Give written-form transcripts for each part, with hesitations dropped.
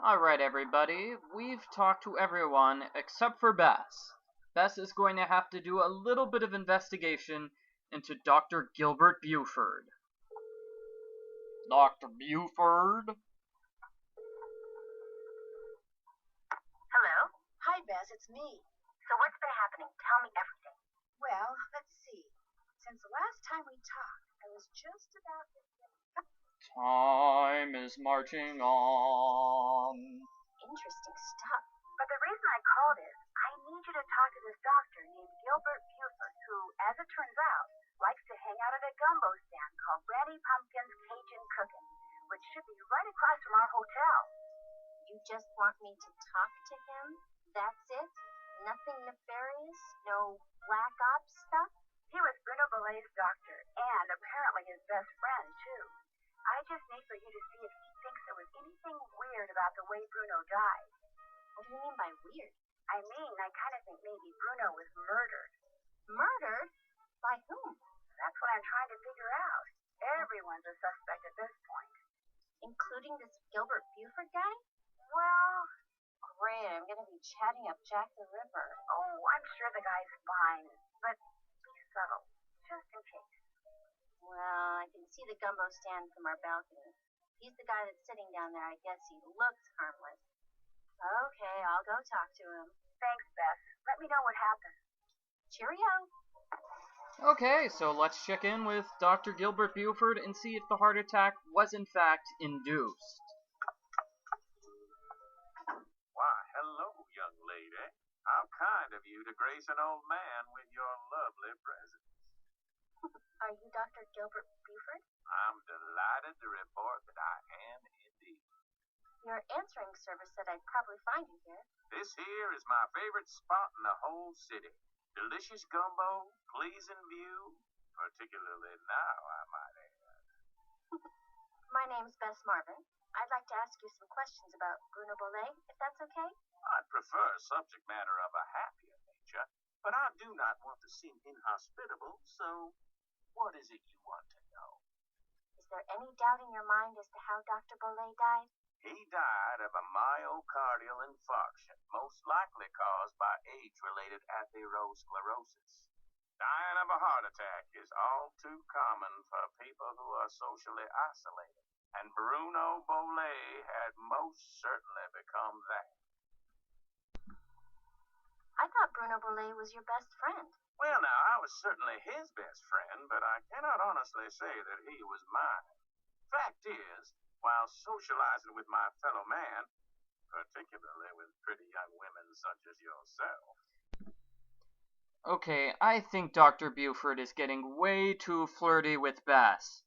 Alright, everybody, we've talked to everyone except for Bess. Bess is going to have to do a little bit of investigation into Dr. Gilbert Buford. Dr. Buford? Hello? Hi, Bess, it's me. So what's been happening? Tell me everything. Well, let's see. Since the last time we talked, I was just about to get... Time is marching on. Interesting stuff. But the reason I called is, I need you to talk to this doctor named Gilbert Buford, who, as it turns out, likes to hang out at a gumbo stand called Granny Pumpkin's Cajun Cookin', which should be right across from our hotel. You just want me to talk to him? That's it? Nothing nefarious? No black ops stuff? He was Bruno Bellay's doctor, and apparently his best friend, too. I just need for you to see if he thinks there was anything weird about the way Bruno died. What do you mean by weird? I kind of think maybe Bruno was murdered. Murdered? By whom? That's what I'm trying to figure out. Everyone's a suspect at this point. Including this Gilbert Buford guy? Well, Great, I'm going to be chatting up Jack the Ripper. oh, I'm sure the guy's fine, but be subtle, just in case. Well, I can see the gumbo stand from our balcony. If he's the guy that's sitting down there, I guess he looks harmless. Okay, I'll go talk to him. Thanks, Beth. Let me know what happened. Cheerio! Okay, so let's check in with Dr. Gilbert Buford and see if the heart attack was in fact induced. Why, hello, young lady. How kind of you to grace an old man with your lovely presence. Are you Dr. Gilbert Buford? I'm delighted to report that I am indeed. Your answering service said I'd probably find you here. This here is my favorite spot in the whole city. Delicious gumbo, pleasing view, particularly now, I might add. My name's Bess Marvin. I'd like to ask you some questions about Bruno Bollay, if that's okay? I'd prefer subject matter of a happier nature, but I do not want to seem inhospitable, so what is it you want to know? Is there any doubt in your mind as to how Dr. Bollay died? He died of a myocardial infarction, most likely caused by age-related atherosclerosis. Dying of a heart attack is all too common for people who are socially isolated, and Bruno Bollay had most certainly become that. I thought Bruno Bollay was your best friend. Well, now, I was certainly his best friend, but I cannot honestly say that he was mine. Fact is, while socializing with my fellow man, particularly with pretty young women such as yourself. Okay, I think Dr. Buford is getting way too flirty with Bess,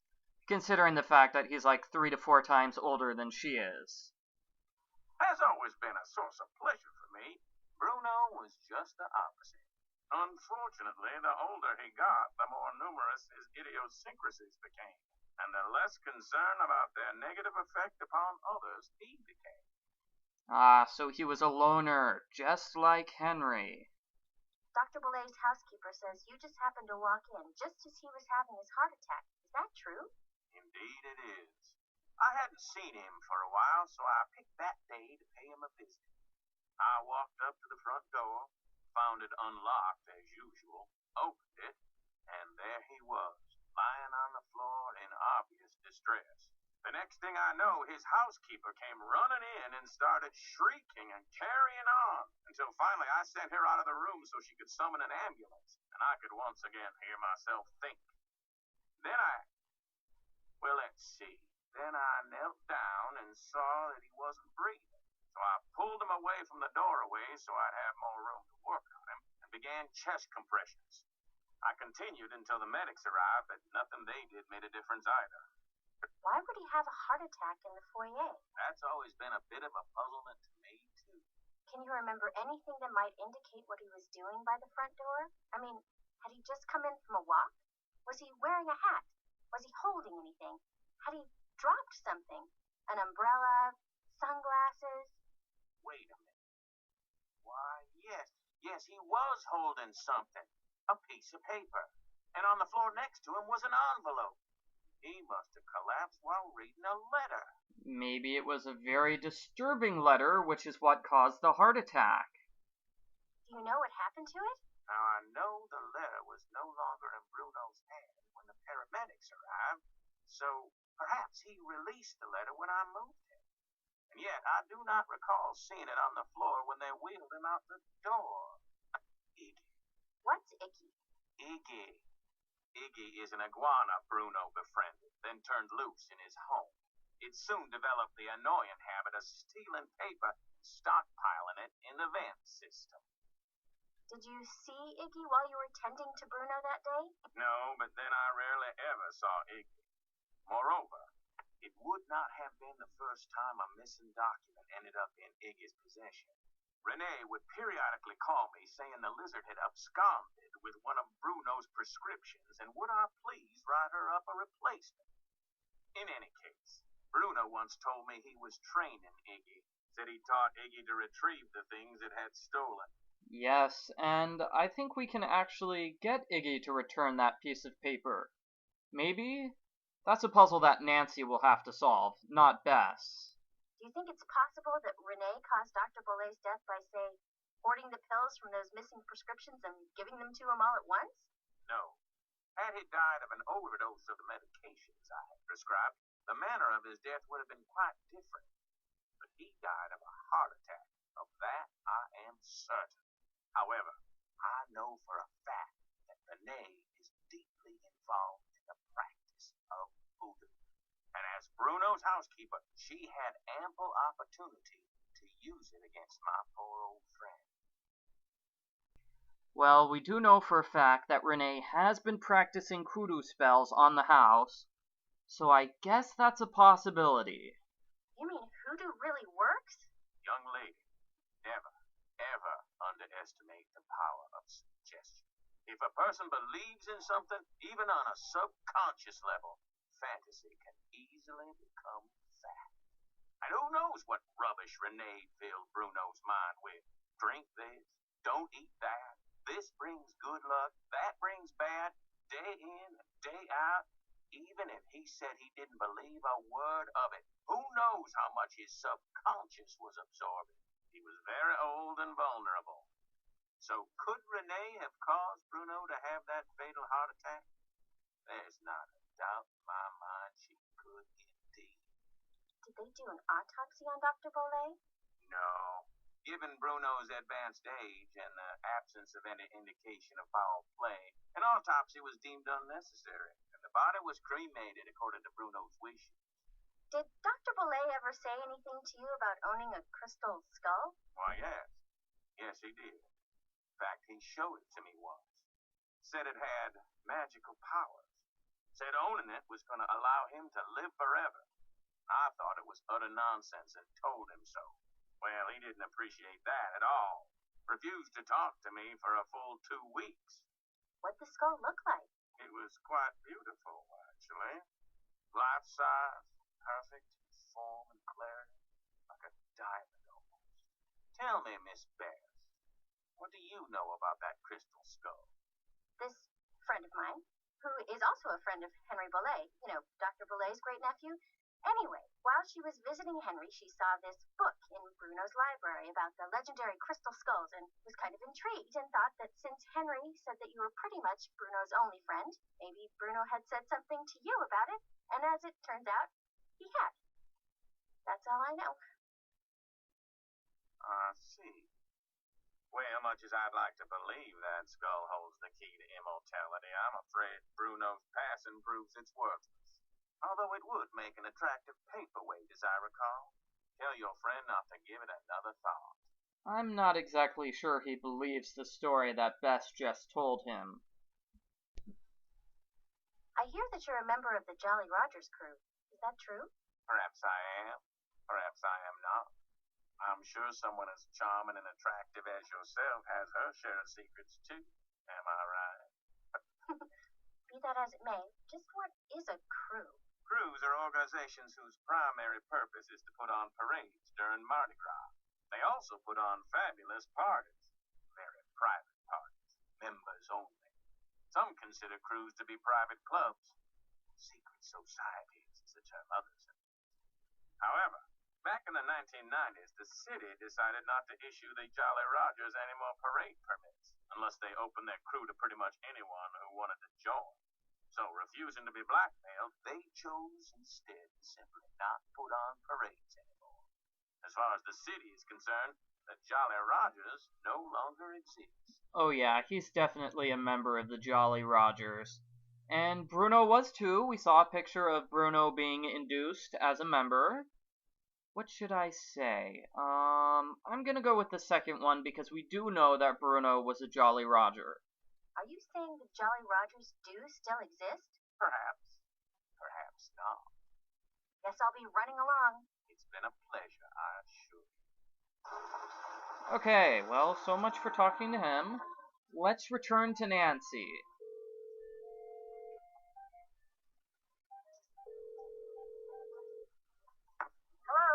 considering the fact that he's like 3 to 4 times older than she is. Has always been a source of pleasure for me. Bruno was just the opposite. Unfortunately, the older he got, the more numerous his idiosyncrasies became, and the less concern about their negative effect upon others he became. Ah, so he was a loner, just like Henry. Dr. Bollay's housekeeper says you just happened to walk in just as he was having his heart attack. Is that true? Indeed it is. I hadn't seen him for a while, so I picked that day to pay him a visit. I walked up to the front door, found it unlocked as usual, opened it, and there he was, lying on the floor in obvious distress. The next thing I know, his housekeeper came running in and started shrieking and carrying on, until finally I sent her out of the room so she could summon an ambulance, and I could once again hear myself think. Let's see. Then I knelt down and saw that he wasn't breathing, so I pulled him away from the doorway so I'd have more room to work on him, and began chest compressions. I continued until the medics arrived, but nothing they did made a difference either. Why would he have a heart attack in the foyer? That's always been a bit of a puzzlement to me, too. Can you remember anything that might indicate what he was doing by the front door? I mean, had he just come in from a walk? Was he wearing a hat? Was he holding anything? Had he dropped something? An umbrella? Sunglasses? Wait a minute. Why, yes, he was holding something. A piece of paper. And on the floor next to him was an envelope. He must have collapsed while reading a letter. Maybe it was a very disturbing letter, which is what caused the heart attack. Do you know what happened to it? Now, I know the letter was no longer in Bruno's hand when the paramedics arrived, so perhaps he released the letter when I moved him. And yet, I do not recall seeing it on the floor when they wheeled him out the door. Iggy. What's Icky? Iggy. Iggy is an iguana Bruno befriended, then turned loose in his home. It soon developed the annoying habit of stealing paper and stockpiling it in the vent system. Did you see Iggy while you were tending to Bruno that day? No, but then I rarely ever saw Iggy. Moreover, it would not have been the first time a missing document ended up in Iggy's possession. Renee would periodically call me saying the lizard had absconded with one of Bruno's prescriptions and would I please write her up a replacement. In any case, Bruno once told me he was training Iggy, said he taught Iggy to retrieve the things it had stolen. Yes, and I think we can actually get Iggy to return that piece of paper. Maybe? That's a puzzle that Nancy will have to solve, not Bess. Do you think it's possible that Renee caused Dr. Bollet's death by, say, hoarding the pills from those missing prescriptions and giving them to him all at once? No. Had he died of an overdose of the medications I had prescribed, the manner of his death would have been quite different. But he died of a heart attack. Of that I am certain. However, I know for a fact that Renee is deeply involved in the practice of voodoo. And as Bruno's housekeeper, she had ample opportunity to use it against my poor old friend. Well, we do know for a fact that Renee has been practicing kudu spells on the house, so I guess that's a possibility. You mean hoodoo really works? Young lady, never, ever underestimate the power of suggestion. If a person believes in something, even on a subconscious level, fantasy can easily become fact. And who knows what rubbish Renee filled Bruno's mind with? Drink this, don't eat that, this brings good luck, that brings bad, day in and day out. Even if he said he didn't believe a word of it, who knows how much his subconscious was absorbing? He was very old and vulnerable. So could Renee have caused Bruno to have that fatal heart attack? There's not a doubt in my mind she could indeed. Did they do an autopsy on Dr. Bollet? No. Given Bruno's advanced age and the absence of any indication of foul play, an autopsy was deemed unnecessary, and the body was cremated according to Bruno's wishes. Did Dr. Bollet ever say anything to you about owning a crystal skull? Why, yes. Yes, he did. In fact, he showed it to me once. Said it had magical powers. Said owning it was going to allow him to live forever. I thought it was utter nonsense and told him so. Well, he didn't appreciate that at all. Refused to talk to me for a full 2 weeks. What'd the skull look like? It was quite beautiful, actually. Life-size, perfect in form and clarity, like a diamond almost. Tell me, Miss Bess, what do you know about that crystal skull? This friend of mine, who is also a friend of Henry Bollet, Dr. Bollet's great-nephew. Anyway, while she was visiting Henry, she saw this book in Bruno's library about the legendary crystal skulls and was kind of intrigued and thought that since Henry said that you were pretty much Bruno's only friend, maybe Bruno had said something to you about it, and as it turns out, he had. That's all I know. I see. Well, much as I'd like to believe that skull holds the key to immortality, I'm afraid Bruno's passing proves it's worthless. Although it would make an attractive paperweight, as I recall. Tell your friend not to give it another thought. I'm not exactly sure he believes the story that Bess just told him. I hear that you're a member of the Jolly Rogers crew. Is that true? Perhaps I am. Perhaps I am not. I'm sure someone as charming and attractive as yourself has her share of secrets, too. Am I right? Be that as it may, just what is a crew? Crews are organizations whose primary purpose is to put on parades during Mardi Gras. They also put on fabulous parties. Very private parties. Members only. Some consider crews to be private clubs. Secret societies is the term others have used. However, back in the 1990s, the city decided not to issue the Jolly Rogers any more parade permits, unless they opened their crew to pretty much anyone who wanted to join. So, refusing to be blackmailed, they chose instead to simply not put on parades anymore. As far as the city is concerned, the Jolly Rogers no longer exists. Oh yeah, he's definitely a member of the Jolly Rogers. And Bruno was too. We saw a picture of Bruno being induced as a member. What should I say? I'm gonna go with the second one because we do know that Bruno was a Jolly Roger. Are you saying the Jolly Rogers do still exist? Perhaps. Perhaps not. Guess I'll be running along. It's been a pleasure, I assure you. Okay, well, so much for talking to him. Let's return to Nancy. Hello,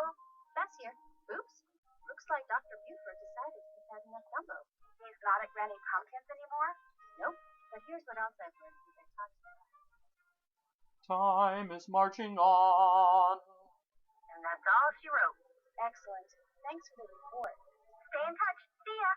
Bess here. Oops. Looks like Dr. Buford decided he's had enough gumbo. He's not at Granny Pumpkins anymore? Nope. But here's what else I've learned since I talked to him. Time is marching on. And that's all she wrote. Excellent. Thanks for the report. Stay in touch. See ya.